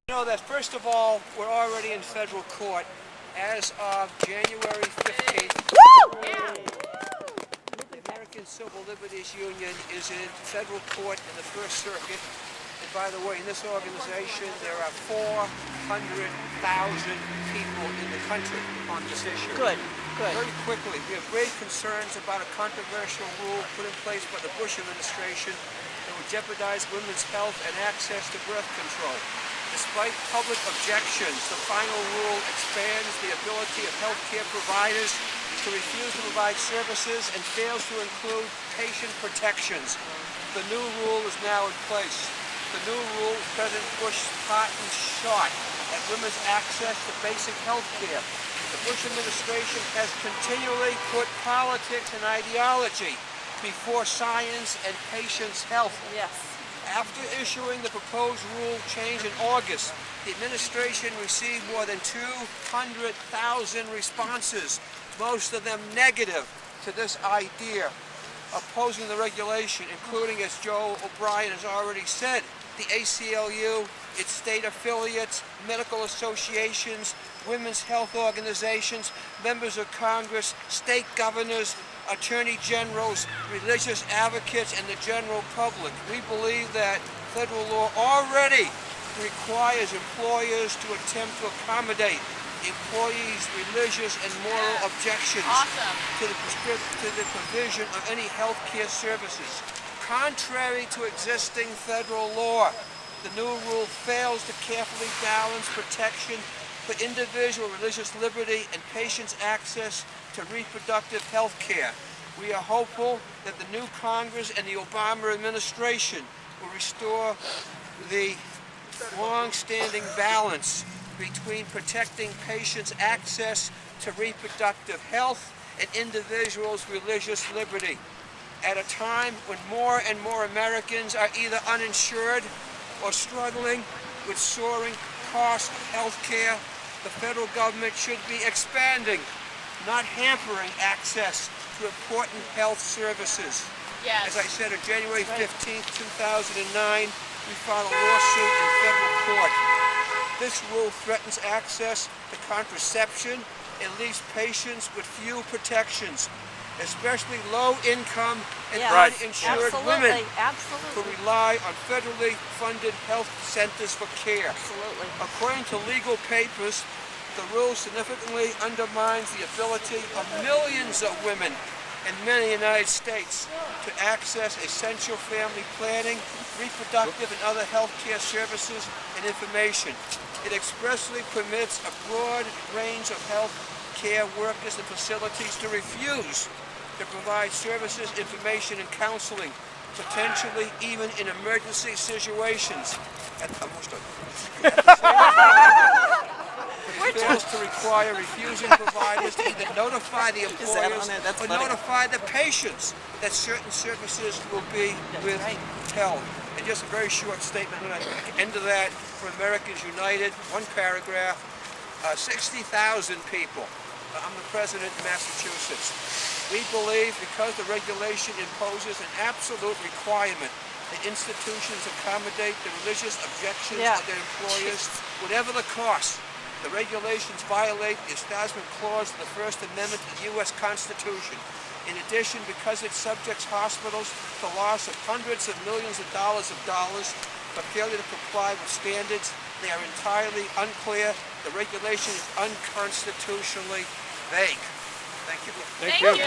You know that first of all, we're already in federal court as of January 15th. The American Civil Liberties Union is in federal court in the First Circuit. And by the way, in this organization, there are 400,000 people in the country on this issue. Good, good. Very quickly, we have grave concerns about a controversial rule put in place by the Bush administration that would jeopardize women's health and access to birth control. Despite public objections, the final rule expands the ability of healthcare providers to refuse to provide services and fails to include patient protections. The new rule is now in place. The new rule is President Bush's parting shot at women's access to basic health care. The Bush administration has continually put politics and ideology before science and patients' health. Yes. After issuing the proposed rule change in August, the administration received more than 200,000 responses, most of them negative to this idea, opposing the regulation, including, as Joe O'Brien has already said, the ACLU, its state affiliates, medical associations, women's health organizations, members of Congress, state governors, attorney generals, religious advocates, and the general public. We believe that federal law already requires employers to attempt to accommodate employees' religious and moral objections to the provision of any health care services. Contrary to existing federal law, the new rule fails to carefully balance protection for individual religious liberty and patients' access to reproductive health care. We are hopeful that the new Congress and the Obama administration will restore the long-standing balance between protecting patients' access to reproductive health and individuals' religious liberty. At a time when more and more Americans are either uninsured or struggling with soaring costs of health care, the federal government should be expanding, not hampering access to important health services. Yes. As I said, on January 15th, 2009, we filed a lawsuit in federal court. This rule threatens access to contraception and leaves patients with few protections, especially low-income and uninsured women who rely on federally funded health centers for care. Absolutely. According to legal papers, the rule significantly undermines the ability of millions of women in many United States to access essential family planning, reproductive and other health care services and information. It expressly permits a broad range of health care workers and facilities to refuse to provide services, information, and counseling, potentially even in emergency situations. It fails to require refusing providers to either notify the employers or notify the patients that certain services will be withheld. And just a very short statement at the end of that, for Americans United, one paragraph, 60,000 people. I'm the president of Massachusetts. We believe because the regulation imposes an absolute requirement that institutions accommodate the religious objections of their employers, whatever the cost. The regulations violate the Establishment Clause of the First Amendment of the U.S. Constitution. In addition, because it subjects hospitals to loss of hundreds of millions of dollars for failure to comply with standards, they are entirely unclear. The regulation is unconstitutionally vague. Thank you. Thank you.